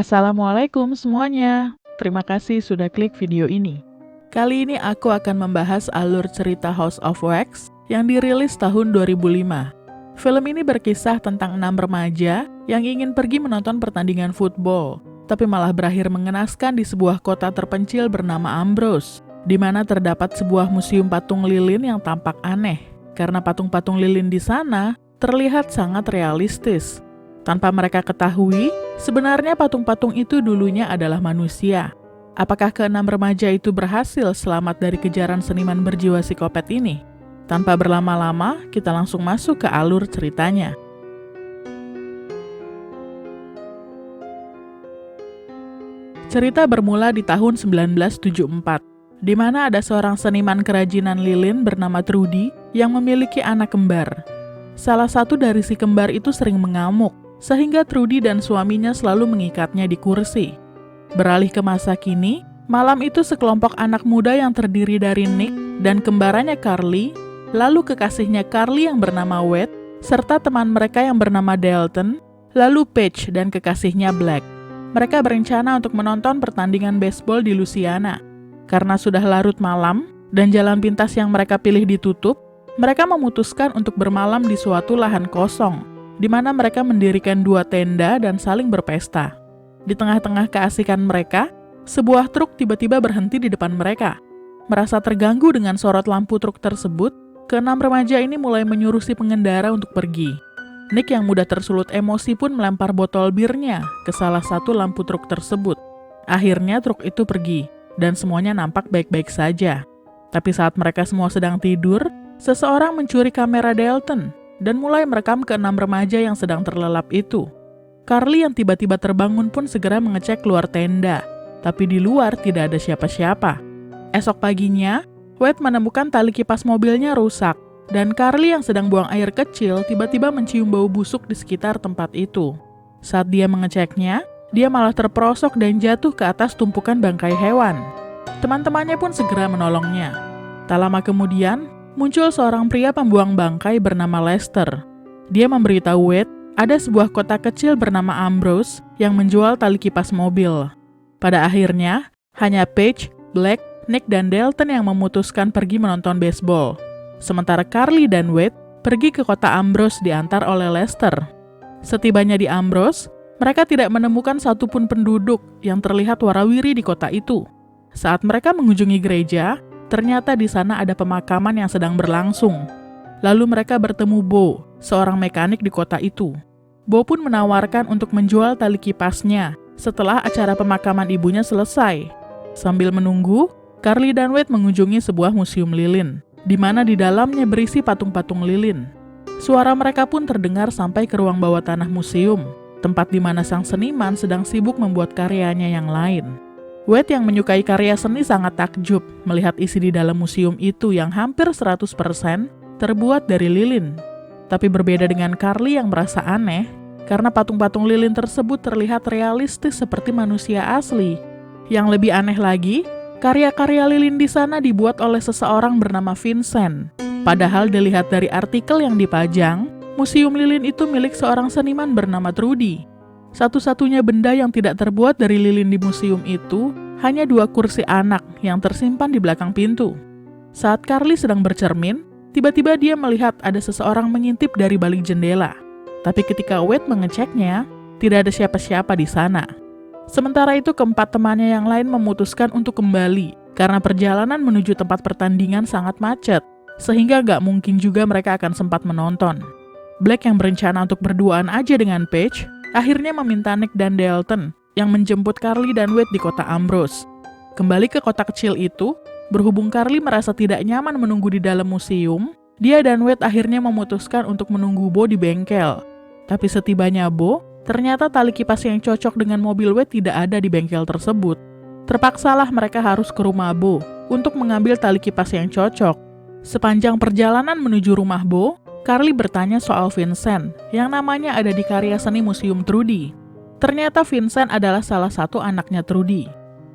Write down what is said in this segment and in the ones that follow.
Assalamualaikum semuanya. Terima kasih sudah klik video ini. Kali ini aku akan membahas alur cerita House of Wax yang dirilis tahun 2005. Film ini berkisah tentang 6 remaja yang ingin pergi menonton pertandingan football, tapi malah berakhir mengenaskan di sebuah kota terpencil bernama Ambrose, di mana terdapat sebuah museum patung lilin yang tampak aneh, karena patung-patung lilin di sana terlihat sangat realistis. Tanpa mereka ketahui, sebenarnya patung-patung itu dulunya adalah manusia. Apakah keenam remaja itu berhasil selamat dari kejaran seniman berjiwa psikopat ini? Tanpa berlama-lama, kita langsung masuk ke alur ceritanya. Cerita bermula di tahun 1974, di mana ada seorang seniman kerajinan lilin bernama Trudy yang memiliki anak kembar. Salah satu dari si kembar itu sering mengamuk, sehingga Trudy dan suaminya selalu mengikatnya di kursi. Beralih ke masa kini, malam itu sekelompok anak muda yang terdiri dari Nick dan kembarannya Carly, lalu kekasihnya Carly yang bernama Wade, serta teman mereka yang bernama Dalton, lalu Paige dan kekasihnya Black. Mereka berencana untuk menonton pertandingan baseball di Louisiana. Karena sudah larut malam dan jalan pintas yang mereka pilih ditutup, mereka memutuskan untuk bermalam di suatu lahan kosong, di mana mereka mendirikan 2 tenda dan saling berpesta. Di tengah-tengah keasikan mereka, sebuah truk tiba-tiba berhenti di depan mereka. Merasa terganggu dengan sorot lampu truk tersebut, keenam remaja ini mulai menyuruh si pengendara untuk pergi. Nick yang mudah tersulut emosi pun melempar botol birnya ke salah satu lampu truk tersebut. Akhirnya truk itu pergi, dan semuanya nampak baik-baik saja. Tapi saat mereka semua sedang tidur, seseorang mencuri kamera Dalton dan mulai merekam keenam remaja yang sedang terlelap itu. Carly yang tiba-tiba terbangun pun segera mengecek keluar tenda, tapi di luar tidak ada siapa-siapa. Esok paginya, Wade menemukan tali kipas mobilnya rusak, dan Carly yang sedang buang air kecil tiba-tiba mencium bau busuk di sekitar tempat itu. Saat dia mengeceknya, dia malah terperosok dan jatuh ke atas tumpukan bangkai hewan. Teman-temannya pun segera menolongnya. Tak lama kemudian, muncul seorang pria pembuang bangkai bernama Lester. Dia memberitahu Wade ada sebuah kota kecil bernama Ambrose yang menjual tali kipas mobil. Pada akhirnya, hanya Paige, Black, Nick, dan Dalton yang memutuskan pergi menonton baseball. Sementara Carly dan Wade pergi ke kota Ambrose diantar oleh Lester. Setibanya di Ambrose, mereka tidak menemukan satupun penduduk yang terlihat warawiri di kota itu. Saat mereka mengunjungi gereja, ternyata di sana ada pemakaman yang sedang berlangsung. Lalu mereka bertemu Bo, seorang mekanik di kota itu. Bo pun menawarkan untuk menjual tali kipasnya setelah acara pemakaman ibunya selesai. Sambil menunggu, Carly dan Wade mengunjungi sebuah museum lilin, di mana di dalamnya berisi patung-patung lilin. Suara mereka pun terdengar sampai ke ruang bawah tanah museum, tempat di mana sang seniman sedang sibuk membuat karyanya yang lain. Wade yang menyukai karya seni sangat takjub melihat isi di dalam museum itu yang hampir 100% terbuat dari lilin. Tapi berbeda dengan Carly yang merasa aneh, karena patung-patung lilin tersebut terlihat realistis seperti manusia asli. Yang lebih aneh lagi, karya-karya lilin di sana dibuat oleh seseorang bernama Vincent. Padahal dilihat dari artikel yang dipajang, museum lilin itu milik seorang seniman bernama Trudy. Satu-satunya benda yang tidak terbuat dari lilin di museum itu hanya 2 kursi anak yang tersimpan di belakang pintu. Saat Carly sedang bercermin, tiba-tiba dia melihat ada seseorang mengintip dari balik jendela. Tapi ketika Wade mengeceknya, tidak ada siapa-siapa di sana. Sementara itu keempat temannya yang lain memutuskan untuk kembali karena perjalanan menuju tempat pertandingan sangat macet, sehingga gak mungkin juga mereka akan sempat menonton. Black yang berencana untuk berduaan aja dengan Paige, akhirnya meminta Nick dan Dalton yang menjemput Carly dan Wade di kota Ambrose. Kembali ke kota kecil itu, berhubung Carly merasa tidak nyaman menunggu di dalam museum, dia dan Wade akhirnya memutuskan untuk menunggu Bo di bengkel. Tapi setibanya Bo, ternyata tali kipas yang cocok dengan mobil Wade tidak ada di bengkel tersebut. Terpaksalah mereka harus ke rumah Bo untuk mengambil tali kipas yang cocok. Sepanjang perjalanan menuju rumah Bo, Carly bertanya soal Vincent, yang namanya ada di karya seni Museum Trudy. Ternyata Vincent adalah salah satu anaknya Trudy.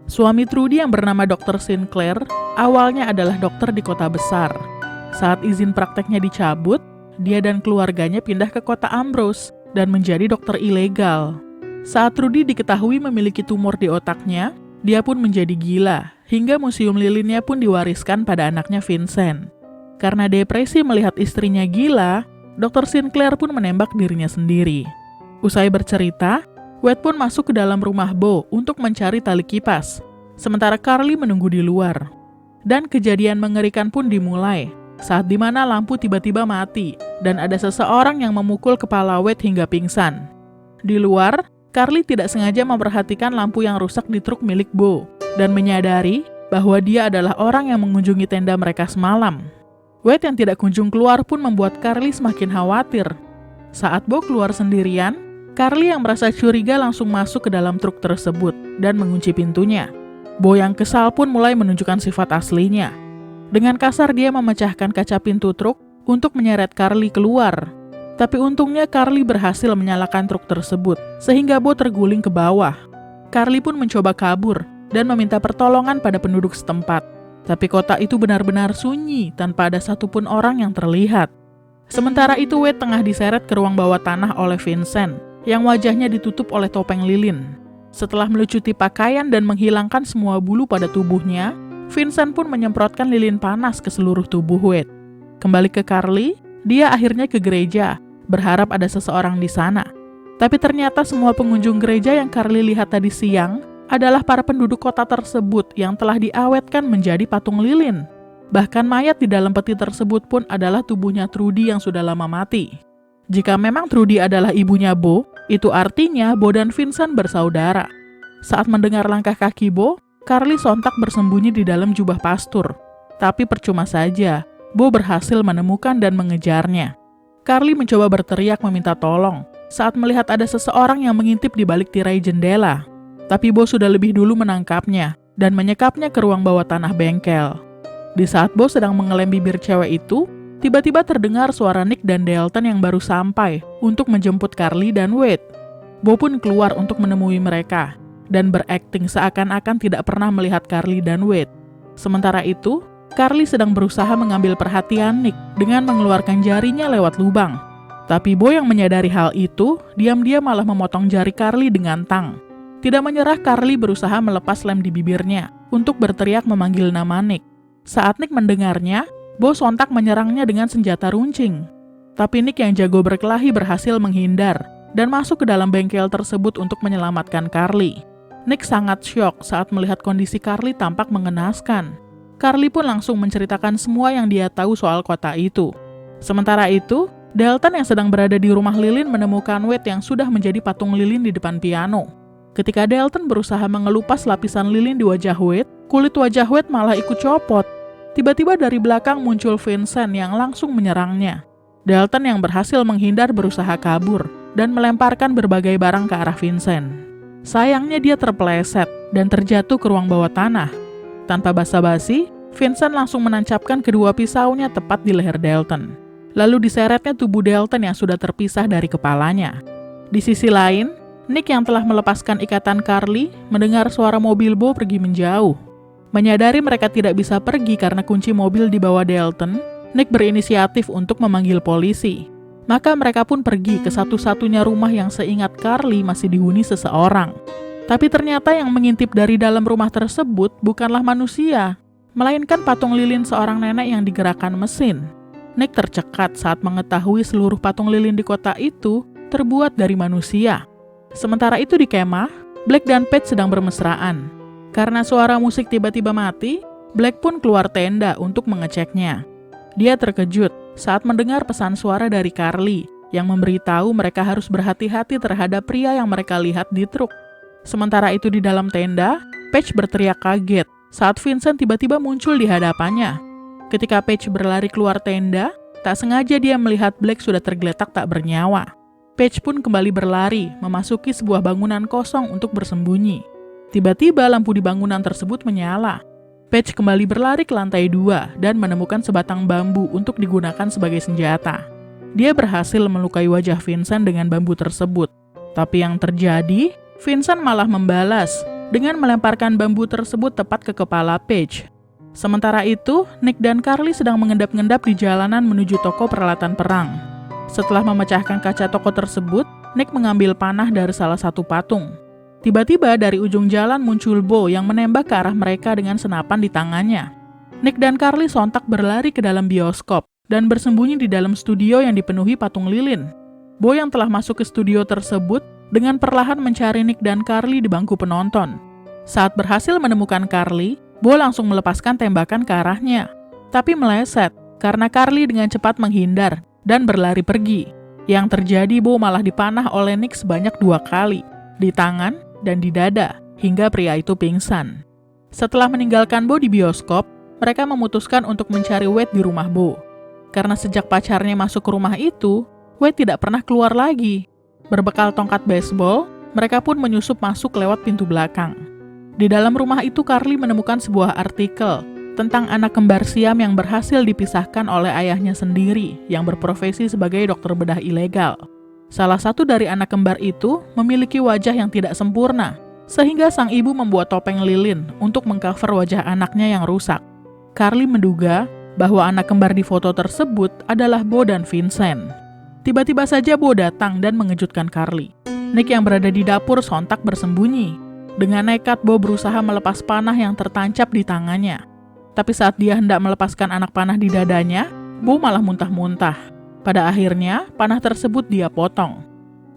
Suami Trudy yang bernama Dr. Sinclair, awalnya adalah dokter di kota besar. Saat izin prakteknya dicabut, dia dan keluarganya pindah ke kota Ambrose dan menjadi dokter ilegal. Saat Rudy diketahui memiliki tumor di otaknya, dia pun menjadi gila, hingga museum lilinnya pun diwariskan pada anaknya Vincent. Karena depresi melihat istrinya gila, Dr. Sinclair pun menembak dirinya sendiri. Usai bercerita, Wade pun masuk ke dalam rumah Bo untuk mencari tali kipas, sementara Carly menunggu di luar. Dan kejadian mengerikan pun dimulai, saat dimana lampu tiba-tiba mati, dan ada seseorang yang memukul kepala Wade hingga pingsan. Di luar, Carly tidak sengaja memperhatikan lampu yang rusak di truk milik Bo, dan menyadari bahwa dia adalah orang yang mengunjungi tenda mereka semalam. Wade yang tidak kunjung keluar pun membuat Carly semakin khawatir. Saat Bo keluar sendirian, Carly yang merasa curiga langsung masuk ke dalam truk tersebut dan mengunci pintunya. Bo yang kesal pun mulai menunjukkan sifat aslinya. Dengan kasar dia memecahkan kaca pintu truk untuk menyeret Carly keluar. Tapi untungnya Carly berhasil menyalakan truk tersebut, sehingga Bo terguling ke bawah. Carly pun mencoba kabur dan meminta pertolongan pada penduduk setempat. Tapi kota itu benar-benar sunyi tanpa ada satupun orang yang terlihat. Sementara itu Wade tengah diseret ke ruang bawah tanah oleh Vincent, yang wajahnya ditutup oleh topeng lilin. Setelah melucuti pakaian dan menghilangkan semua bulu pada tubuhnya, Vincent pun menyemprotkan lilin panas ke seluruh tubuh Wade. Kembali ke Carly, dia akhirnya ke gereja, berharap ada seseorang di sana. Tapi ternyata semua pengunjung gereja yang Carly lihat tadi siang adalah para penduduk kota tersebut yang telah diawetkan menjadi patung lilin. Bahkan mayat di dalam peti tersebut pun adalah tubuhnya Trudy yang sudah lama mati. Jika memang Trudy adalah ibunya Bo, itu artinya Bo dan Vincent bersaudara. Saat mendengar langkah kaki Bo, Carly sontak bersembunyi di dalam jubah pastur. Tapi percuma saja, Bo berhasil menemukan dan mengejarnya. Carly mencoba berteriak meminta tolong saat melihat ada seseorang yang mengintip di balik tirai jendela. Tapi Bo sudah lebih dulu menangkapnya dan menyekapnya ke ruang bawah tanah bengkel. Di saat Bo sedang mengelem bibir cewek itu, tiba-tiba terdengar suara Nick dan Dalton yang baru sampai untuk menjemput Carly dan Wade. Bo pun keluar untuk menemui mereka dan berakting seakan-akan tidak pernah melihat Carly dan Wade. Sementara itu, Carly sedang berusaha mengambil perhatian Nick dengan mengeluarkan jarinya lewat lubang. Tapi Bo yang menyadari hal itu, diam-diam malah memotong jari Carly dengan tang. Tidak menyerah, Carly berusaha melepas lem di bibirnya untuk berteriak memanggil nama Nick. Saat Nick mendengarnya, Bo sontak menyerangnya dengan senjata runcing. Tapi Nick yang jago berkelahi berhasil menghindar dan masuk ke dalam bengkel tersebut untuk menyelamatkan Carly. Nick sangat syok saat melihat kondisi Carly tampak mengenaskan. Carly pun langsung menceritakan semua yang dia tahu soal kota itu. Sementara itu, Dalton yang sedang berada di rumah lilin menemukan Wade yang sudah menjadi patung lilin di depan piano. Ketika Dalton berusaha mengelupas lapisan lilin di wajah Wade, kulit wajah Wade malah ikut copot. Tiba-tiba dari belakang muncul Vincent yang langsung menyerangnya. Dalton yang berhasil menghindar berusaha kabur dan melemparkan berbagai barang ke arah Vincent. Sayangnya dia terpeleset dan terjatuh ke ruang bawah tanah. Tanpa basa-basi, Vincent langsung menancapkan kedua pisaunya tepat di leher Dalton. Lalu diseretnya tubuh Dalton yang sudah terpisah dari kepalanya. Di sisi lain, Nick yang telah melepaskan ikatan Carly mendengar suara mobil Bo pergi menjauh. Menyadari mereka tidak bisa pergi karena kunci mobil di bawah Dalton, Nick berinisiatif untuk memanggil polisi. Maka mereka pun pergi ke satu-satunya rumah yang seingat Carly masih dihuni seseorang. Tapi ternyata yang mengintip dari dalam rumah tersebut bukanlah manusia, melainkan patung lilin seorang nenek yang digerakkan mesin. Nick tercekat saat mengetahui seluruh patung lilin di kota itu terbuat dari manusia. Sementara itu di kemah, Black dan Paige sedang bermesraan. Karena suara musik tiba-tiba mati, Black pun keluar tenda untuk mengeceknya. Dia terkejut saat mendengar pesan suara dari Carly yang memberitahu mereka harus berhati-hati terhadap pria yang mereka lihat di truk. Sementara itu di dalam tenda, Paige berteriak kaget saat Vincent tiba-tiba muncul di hadapannya. Ketika Paige berlari keluar tenda, tak sengaja dia melihat Black sudah tergeletak tak bernyawa. Paige pun kembali berlari, memasuki sebuah bangunan kosong untuk bersembunyi. Tiba-tiba lampu di bangunan tersebut menyala. Paige kembali berlari ke lantai 2 dan menemukan sebatang bambu untuk digunakan sebagai senjata. Dia berhasil melukai wajah Vincent dengan bambu tersebut. Tapi yang terjadi, Vincent malah membalas dengan melemparkan bambu tersebut tepat ke kepala Paige. Sementara itu, Nick dan Carly sedang mengendap-endap di jalanan menuju toko peralatan perang. Setelah memecahkan kaca toko tersebut, Nick mengambil panah dari salah satu patung. Tiba-tiba dari ujung jalan muncul Bo yang menembak ke arah mereka dengan senapan di tangannya. Nick dan Carly sontak berlari ke dalam bioskop dan bersembunyi di dalam studio yang dipenuhi patung lilin. Bo yang telah masuk ke studio tersebut dengan perlahan mencari Nick dan Carly di bangku penonton. Saat berhasil menemukan Carly, Bo langsung melepaskan tembakan ke arahnya, tapi meleset karena Carly dengan cepat menghindar dan berlari pergi. Yang terjadi, Bo malah dipanah oleh Nick sebanyak 2 kali, di tangan dan di dada, hingga pria itu pingsan. Setelah meninggalkan Bo di bioskop, mereka memutuskan untuk mencari Wade di rumah Bo. Karena sejak pacarnya masuk ke rumah itu, Wade tidak pernah keluar lagi. Berbekal tongkat baseball, mereka pun menyusup masuk lewat pintu belakang. Di dalam rumah itu, Carly menemukan sebuah artikel tentang anak kembar siam yang berhasil dipisahkan oleh ayahnya sendiri yang berprofesi sebagai dokter bedah ilegal. Salah satu dari anak kembar itu memiliki wajah yang tidak sempurna, sehingga sang ibu membuat topeng lilin untuk mengcover wajah anaknya yang rusak. Carly menduga bahwa anak kembar di foto tersebut adalah Bo dan Vincent. Tiba-tiba saja Bo datang dan mengejutkan Carly. Nick yang berada di dapur sontak bersembunyi. Dengan nekat, Bo berusaha melepas panah yang tertancap di tangannya. Tapi saat dia hendak melepaskan anak panah di dadanya, Bo malah muntah-muntah. Pada akhirnya, panah tersebut dia potong.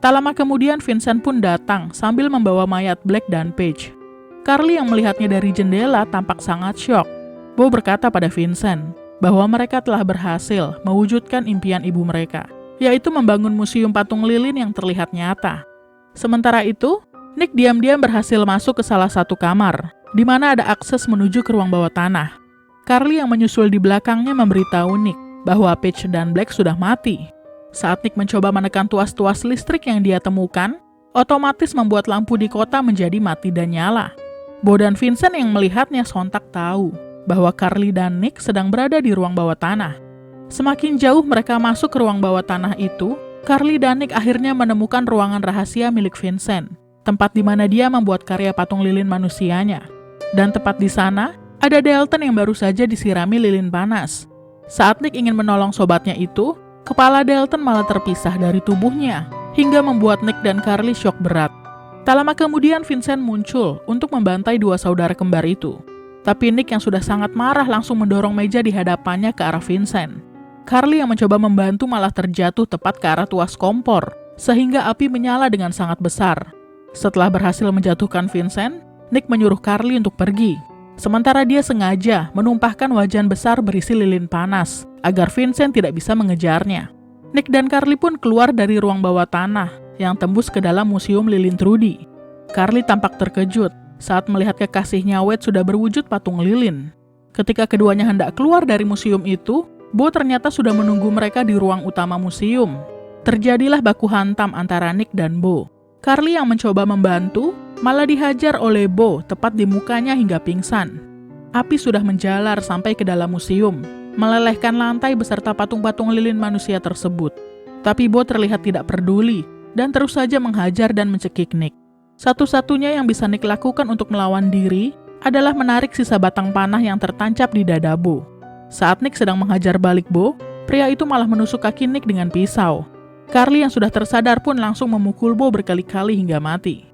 Tak lama kemudian, Vincent pun datang sambil membawa mayat Black dan Paige. Carly yang melihatnya dari jendela tampak sangat syok. Bo berkata pada Vincent bahwa mereka telah berhasil mewujudkan impian ibu mereka, yaitu membangun museum patung lilin yang terlihat nyata. Sementara itu, Nick diam-diam berhasil masuk ke salah satu kamar, di mana ada akses menuju ke ruang bawah tanah. Carly yang menyusul di belakangnya memberitahu Nick bahwa Paige dan Black sudah mati. Saat Nick mencoba menekan tuas-tuas listrik yang dia temukan, otomatis membuat lampu di kota menjadi mati dan nyala. Bo dan Vincent yang melihatnya sontak tahu bahwa Carly dan Nick sedang berada di ruang bawah tanah. Semakin jauh mereka masuk ke ruang bawah tanah itu, Carly dan Nick akhirnya menemukan ruangan rahasia milik Vincent, tempat di mana dia membuat karya patung lilin manusianya. Dan tepat di sana, ada Dalton yang baru saja disirami lilin panas. Saat Nick ingin menolong sobatnya itu, kepala Dalton malah terpisah dari tubuhnya, hingga membuat Nick dan Carly syok berat. Tak lama kemudian Vincent muncul untuk membantai 2 saudara kembar itu. Tapi Nick yang sudah sangat marah langsung mendorong meja di hadapannya ke arah Vincent. Carly yang mencoba membantu malah terjatuh tepat ke arah tuas kompor, sehingga api menyala dengan sangat besar. Setelah berhasil menjatuhkan Vincent, Nick menyuruh Carly untuk pergi. Sementara dia sengaja menumpahkan wajan besar berisi lilin panas, agar Vincent tidak bisa mengejarnya. Nick dan Carly pun keluar dari ruang bawah tanah, yang tembus ke dalam museum lilin Trudy. Carly tampak terkejut saat melihat kekasihnya Wade sudah berwujud patung lilin. Ketika keduanya hendak keluar dari museum itu, Bo ternyata sudah menunggu mereka di ruang utama museum. Terjadilah baku hantam antara Nick dan Bo. Carly yang mencoba membantu, malah dihajar oleh Bo tepat di mukanya hingga pingsan. Api sudah menjalar sampai ke dalam museum, melelehkan lantai beserta patung-patung lilin manusia tersebut. Tapi Bo terlihat tidak peduli, dan terus saja menghajar dan mencekik Nick. Satu-satunya yang bisa Nick lakukan untuk melawan diri adalah menarik sisa batang panah yang tertancap di dada Bo. Saat Nick sedang menghajar balik Bo, pria itu malah menusuk kaki Nick dengan pisau. Carly yang sudah tersadar pun langsung memukul Bo berkali-kali hingga mati.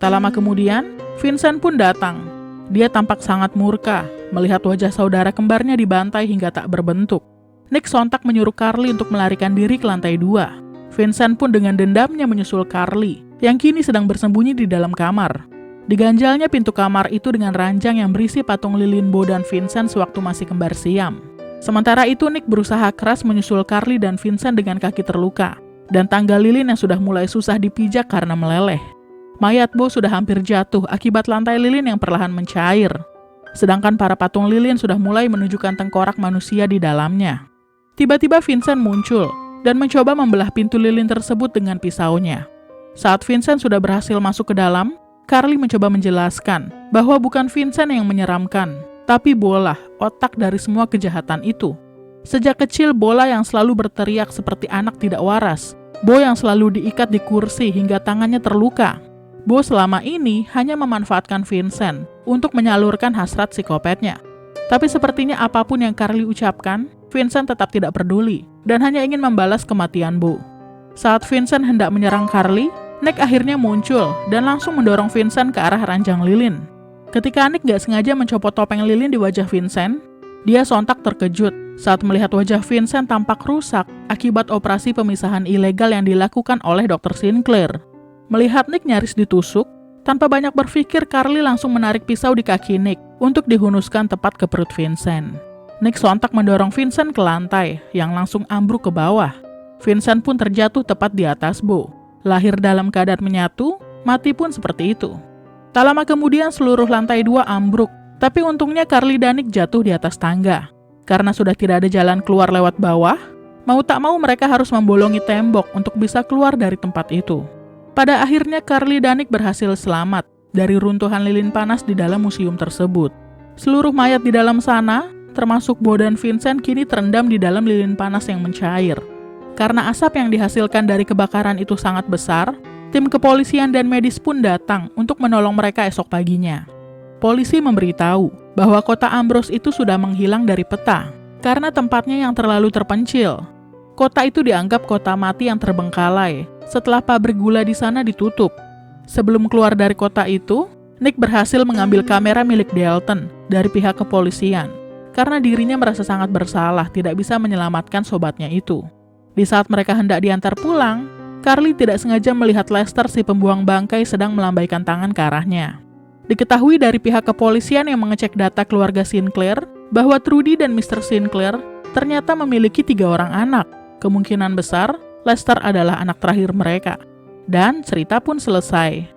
Tak lama kemudian, Vincent pun datang. Dia tampak sangat murka melihat wajah saudara kembarnya dibantai hingga tak berbentuk. Nick sontak menyuruh Carly untuk melarikan diri ke lantai 2. Vincent pun dengan dendamnya menyusul Carly, yang kini sedang bersembunyi di dalam kamar. Diganjalnya pintu kamar itu dengan ranjang yang berisi patung lilin Bo dan Vincent sewaktu masih kembar siam. Sementara itu Nick berusaha keras menyusul Carly dan Vincent dengan kaki terluka, dan tangga lilin yang sudah mulai susah dipijak karena meleleh. Mayat Bo sudah hampir jatuh akibat lantai lilin yang perlahan mencair. Sedangkan para patung lilin sudah mulai menunjukkan tengkorak manusia di dalamnya. Tiba-tiba Vincent muncul dan mencoba membelah pintu lilin tersebut dengan pisaunya. Saat Vincent sudah berhasil masuk ke dalam, Carly mencoba menjelaskan bahwa bukan Vincent yang menyeramkan, tapi Bola, otak dari semua kejahatan itu. Sejak kecil Bola yang selalu berteriak seperti anak tidak waras. Bo yang selalu diikat di kursi hingga tangannya terluka. Bo selama ini hanya memanfaatkan Vincent untuk menyalurkan hasrat psikopatnya. Tapi sepertinya apapun yang Carly ucapkan, Vincent tetap tidak peduli dan hanya ingin membalas kematian Bo. Saat Vincent hendak menyerang Carly, Nick akhirnya muncul dan langsung mendorong Vincent ke arah ranjang lilin. Ketika Nick gak sengaja mencopot topeng lilin di wajah Vincent, dia sontak terkejut saat melihat wajah Vincent tampak rusak akibat operasi pemisahan ilegal yang dilakukan oleh Dr. Sinclair. Melihat Nick nyaris ditusuk, tanpa banyak berpikir Carly langsung menarik pisau di kaki Nick untuk dihunuskan tepat ke perut Vincent. Nick sontak mendorong Vincent ke lantai yang langsung ambruk ke bawah. Vincent pun terjatuh tepat di atas Bo. Lahir dalam keadaan menyatu, mati pun seperti itu. Tak lama kemudian seluruh lantai 2 ambruk, tapi untungnya Carly dan Nick jatuh di atas tangga. Karena sudah tidak ada jalan keluar lewat bawah, mau tak mau mereka harus membolongi tembok untuk bisa keluar dari tempat itu. Pada akhirnya Carly dan Nick berhasil selamat dari runtuhan lilin panas di dalam museum tersebut. Seluruh mayat di dalam sana, termasuk Bo dan Vincent, kini terendam di dalam lilin panas yang mencair. Karena asap yang dihasilkan dari kebakaran itu sangat besar, tim kepolisian dan medis pun datang untuk menolong mereka esok paginya. Polisi memberitahu bahwa kota Ambrose itu sudah menghilang dari peta karena tempatnya yang terlalu terpencil. Kota itu dianggap kota mati yang terbengkalai setelah pabrik gula di sana ditutup. Sebelum keluar dari kota itu, Nick berhasil mengambil kamera milik Dalton dari pihak kepolisian karena dirinya merasa sangat bersalah tidak bisa menyelamatkan sobatnya itu. Di saat mereka hendak diantar pulang, Carly tidak sengaja melihat Lester si pembuang bangkai sedang melambaikan tangan ke arahnya. Diketahui dari pihak kepolisian yang mengecek data keluarga Sinclair bahwa Trudy dan Mr. Sinclair ternyata memiliki 3 orang anak. Kemungkinan besar Lester adalah anak terakhir mereka. Dan cerita pun selesai.